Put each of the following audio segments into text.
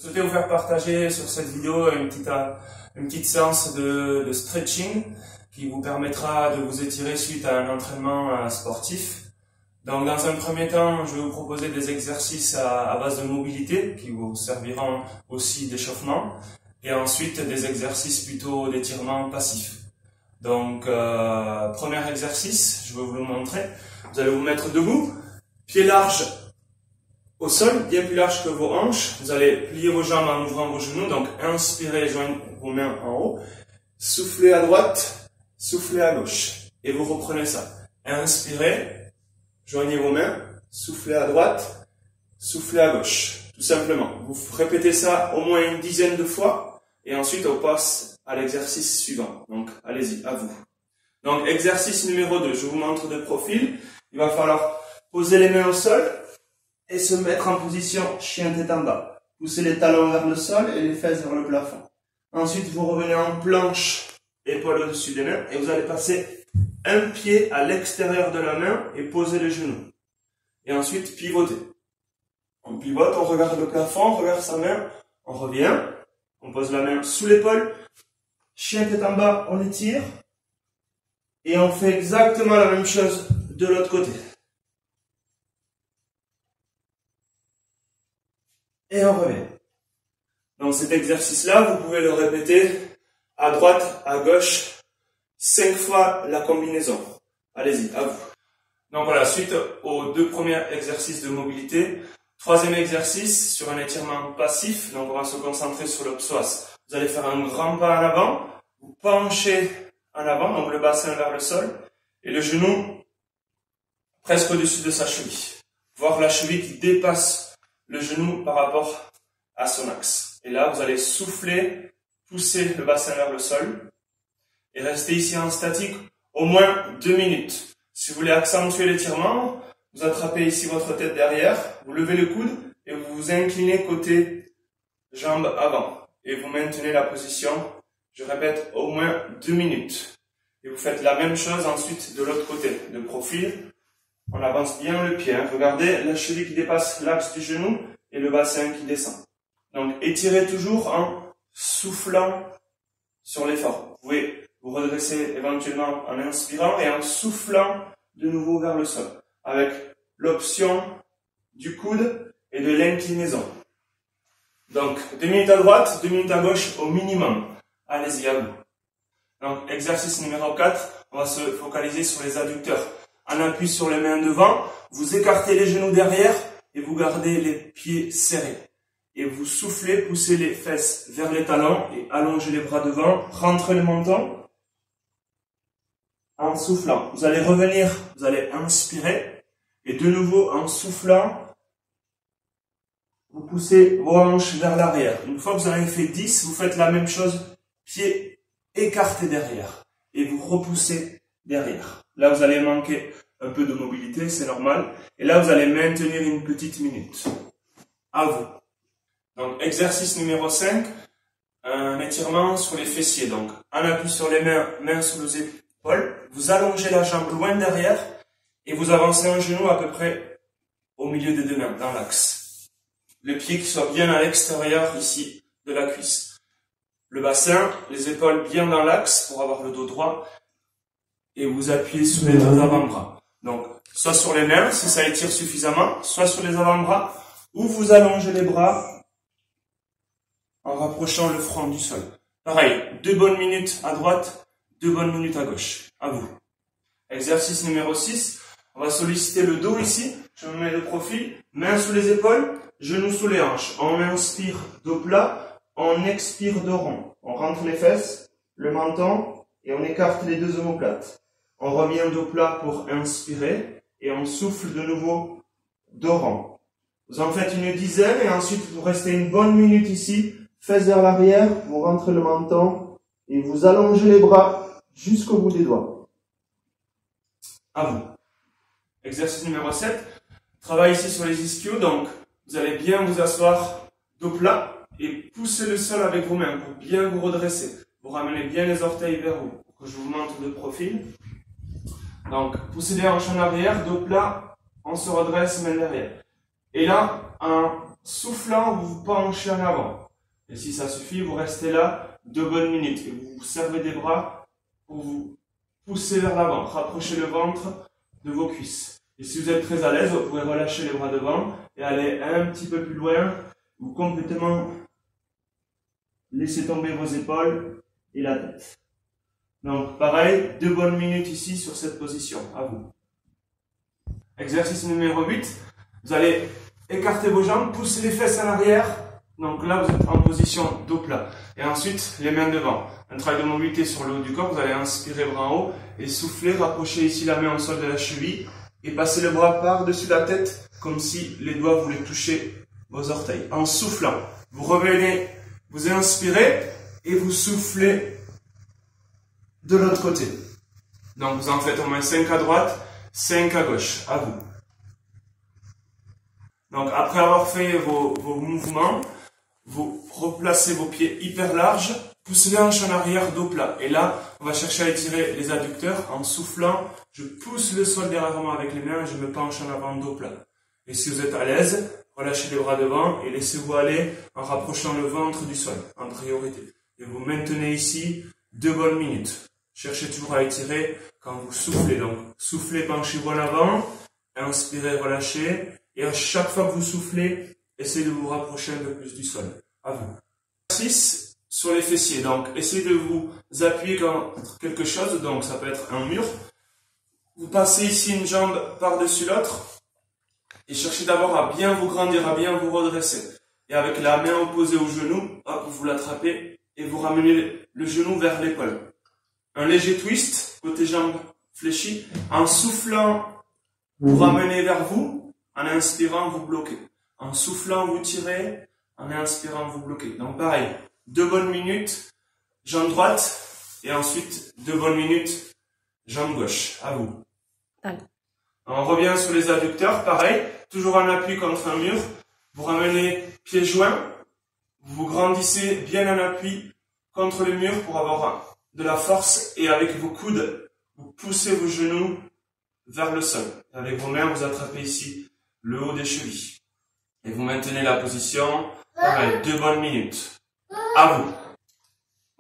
Je souhaitais vous faire partager sur cette vidéo une petite séance de stretching qui vous permettra de vous étirer suite à un entraînement sportif. Donc dans un premier temps, je vais vous proposer des exercices à base de mobilité qui vous serviront aussi d'échauffement, et ensuite des exercices plutôt d'étirement passif. Donc premier exercice, je vais vous le montrer. Vous allez vous mettre debout, pieds larges au sol, bien plus large que vos hanches. Vous allez plier vos jambes en ouvrant vos genoux. Donc inspirez, joignez vos mains en haut. Soufflez à droite, soufflez à gauche. Et vous reprenez ça. Inspirez, joignez vos mains, soufflez à droite, soufflez à gauche. Tout simplement. Vous répétez ça au moins une dizaine de fois. Et ensuite on passe à l'exercice suivant. Donc allez-y, à vous. Donc exercice numéro 2. Je vous montre de profil. Il va falloir poser les mains au sol et se mettre en position chien tête en bas. Poussez les talons vers le sol et les fesses vers le plafond. Ensuite, vous revenez en planche, épaules au-dessus des mains, et vous allez passer un pied à l'extérieur de la main et poser les genoux. Et ensuite, pivoter. On pivote, on regarde le plafond, on regarde sa main, on revient, on pose la main sous l'épaule, chien tête en bas, on étire, et on fait exactement la même chose de l'autre côté. Et on revient. Donc cet exercice-là, vous pouvez le répéter à droite, à gauche, 5 fois la combinaison. Allez-y, à vous. Donc voilà, suite aux 2 premiers exercices de mobilité, 3e exercice sur un étirement passif. Donc on va se concentrer sur le psoas. Vous allez faire un grand pas en avant, vous penchez en avant, donc le bassin vers le sol, et le genou presque au-dessus de sa cheville. Voir la cheville qui dépasse le genou par rapport à son axe. Et là, vous allez souffler, pousser le bassin vers le sol et rester ici en statique au moins 2 minutes. Si vous voulez accentuer l'étirement, vous attrapez ici votre tête derrière, vous levez le coude et vous vous inclinez côté jambe avant. Et vous maintenez la position, je répète, au moins 2 minutes. Et vous faites la même chose ensuite de l'autre côté, de profil. On avance bien le pied. Regardez la cheville qui dépasse l'axe du genou et le bassin qui descend. Donc étirez toujours en soufflant sur l'effort. Vous pouvez vous redresser éventuellement en inspirant et en soufflant de nouveau vers le sol. Avec l'option du coude et de l'inclinaison. Donc 2 minutes à droite, 2 minutes à gauche au minimum. Allez-y, à vous. Donc exercice numéro 4, on va se focaliser sur les adducteurs. En appui sur les mains devant, vous écartez les genoux derrière et vous gardez les pieds serrés. Et vous soufflez, poussez les fesses vers les talons et allongez les bras devant, rentrez le menton en soufflant. Vous allez revenir, vous allez inspirer et de nouveau en soufflant, vous poussez vos hanches vers l'arrière. Une fois que vous en avez fait 10, vous faites la même chose, pieds écartés derrière et vous repoussez derrière. Là, vous allez manquer un peu de mobilité, c'est normal. Et là, vous allez maintenir une petite minute. À vous. Donc, exercice numéro 5, un étirement sur les fessiers. Donc, en appui sur les mains, mains sur les épaules. Vous allongez la jambe loin derrière et vous avancez un genou à peu près au milieu des 2 mains, dans l'axe. Le pied qui soit bien à l'extérieur ici de la cuisse. Le bassin, les épaules bien dans l'axe pour avoir le dos droit. Et vous appuyez sur les 2 avant-bras. Donc, soit sur les mains, si ça étire suffisamment, soit sur les avant-bras, ou vous allongez les bras en rapprochant le front du sol. Pareil, 2 bonnes minutes à droite, 2 bonnes minutes à gauche. À vous. Exercice numéro 6, on va solliciter le dos ici. Je me mets de profil, mains sous les épaules, genoux sous les hanches. On inspire dos plat, on expire dos rond. On rentre les fesses, le menton, et on écarte les 2 omoplates. On revient dos plat pour inspirer et on souffle de nouveau dos rond. Vous en faites une dizaine et ensuite vous restez une bonne minute ici, fesses vers l'arrière, vous rentrez le menton et vous allongez les bras jusqu'au bout des doigts. À vous. Exercice numéro 7. Travail ici sur les ischios, donc vous allez bien vous asseoir dos plat et pousser le sol avec vos mains pour bien vous redresser. Vous ramenez bien les orteils vers vous pour que je vous montre de profil. Donc, poussez les hanches en arrière, dos plat, on se redresse, main derrière. Et là, en soufflant, vous vous penchez en avant. Et si ça suffit, vous restez là 2 bonnes minutes. Et vous vous servez des bras pour vous pousser vers l'avant. Rapprochez le ventre de vos cuisses. Et si vous êtes très à l'aise, vous pouvez relâcher les bras devant et aller un petit peu plus loin ou complètement laisser tomber vos épaules et la tête. Donc pareil, 2 bonnes minutes ici sur cette position. À vous. Exercice numéro 8. Vous allez écarter vos jambes, pousser les fesses en arrière. Donc là, vous êtes en position dos plat. Et ensuite, les mains devant. Un travail de mobilité sur le haut du corps. Vous allez inspirer bras en haut et souffler. Rapprochez ici la main au sol de la cheville. Et passez le bras par-dessus la tête comme si les doigts voulaient toucher vos orteils. En soufflant, vous revenez, vous inspirez et vous soufflez de l'autre côté. Donc vous en faites au moins 5 à droite, 5 à gauche. À vous. Donc après avoir fait vos mouvements, vous replacez vos pieds hyper larges, poussez les hanches en arrière, dos plat. Et là, on va chercher à étirer les adducteurs en soufflant. Je pousse le sol derrière moi avec les mains et je me penche en avant, dos plat. Et si vous êtes à l'aise, relâchez les bras devant et laissez-vous aller en rapprochant le ventre du sol en priorité. Et vous maintenez ici 2 bonnes minutes. Cherchez toujours à étirer quand vous soufflez. Donc, soufflez, penchez-vous en avant, inspirez, relâchez. Et à chaque fois que vous soufflez, essayez de vous rapprocher un peu plus du sol. À vous. Exercice sur les fessiers. Donc, essayez de vous appuyer contre quelque chose. Donc, ça peut être un mur. Vous passez ici une jambe par-dessus l'autre. Et cherchez d'abord à bien vous grandir, à bien vous redresser. Et avec la main opposée au genou, hop, vous l'attrapez et vous ramenez le genou vers l'épaule. Un léger twist, côté jambe fléchie. En soufflant, vous ramenez vers vous. En inspirant, vous bloquez. En soufflant, vous tirez. En inspirant, vous bloquez. Donc pareil, 2 bonnes minutes, jambe droite. Et ensuite, 2 bonnes minutes, jambe gauche. À vous. Allez. On revient sur les adducteurs. Pareil, toujours en appui contre un mur. Vous ramenez pieds joints. Vous grandissez bien en appui contre le mur pour avoir de la force. Et avec vos coudes, vous poussez vos genoux vers le sol. Avec vos mains, vous attrapez ici le haut des chevilles. Et vous maintenez la position. Pareil, 2 bonnes minutes. À vous.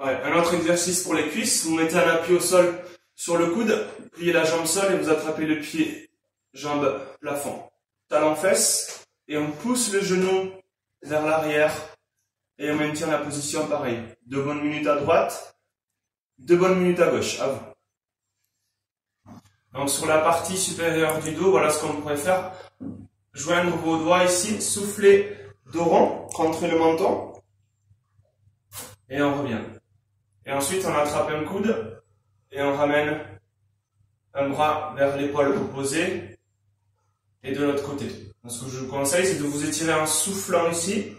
Ouais, un autre exercice pour les cuisses. Vous mettez un appui au sol sur le coude. Pliez la jambe sol et vous attrapez le pied, jambe plafond. Talon fesse. Et on pousse le genou vers l'arrière. Et on maintient la position pareil. 2 bonnes minutes à droite. 2 bonnes minutes à gauche. À vous. Donc sur la partie supérieure du dos, voilà ce qu'on pourrait faire. Joindre vos doigts ici, souffler dos rond contre le menton. Et on revient. Et ensuite, on attrape un coude et on ramène un bras vers l'épaule opposée et de l'autre côté. Donc, ce que je vous conseille, c'est de vous étirer en soufflant ici.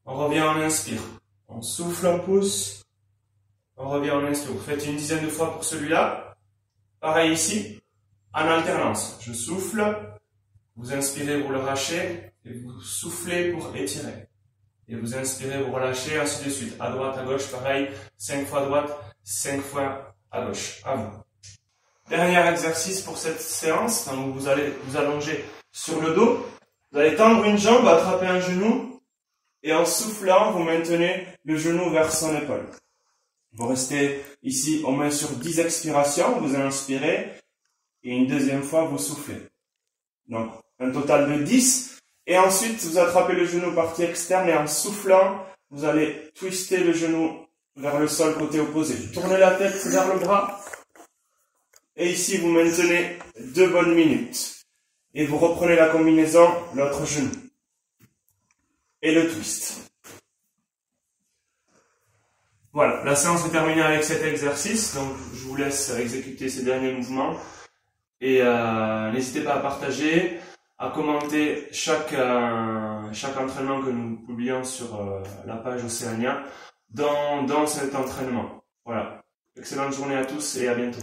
On revient, on inspire. On souffle, on pousse. On revient, on inspire. Vous faites une dizaine de fois pour celui-là. Pareil ici, en alternance. Je souffle. Vous inspirez, vous le relâchez, et vous soufflez pour étirer. Et vous inspirez, vous relâchez, ainsi de suite. À droite, à gauche, pareil. 5 fois à droite, 5 fois à gauche. À vous. Dernier exercice pour cette séance. Donc vous allez vous allonger sur le dos. Vous allez tendre une jambe, attraper un genou. Et en soufflant, vous maintenez le genou vers son épaule. Vous restez ici au moins sur 10 expirations. Vous inspirez. Et une deuxième fois, vous soufflez. Donc, un total de 10. Et ensuite, vous attrapez le genou partie externe et en soufflant, vous allez twister le genou vers le sol côté opposé. Tournez la tête vers le bras. Et ici, vous maintenez 2 bonnes minutes. Et vous reprenez la combinaison, l'autre genou. Et le twist. Voilà, la séance est terminée avec cet exercice. Donc, je vous laisse exécuter ces derniers mouvements. Et n'hésitez pas à partager, à commenter chaque entraînement que nous publions sur la page Océania dans cet entraînement. Voilà. Excellente journée à tous et à bientôt.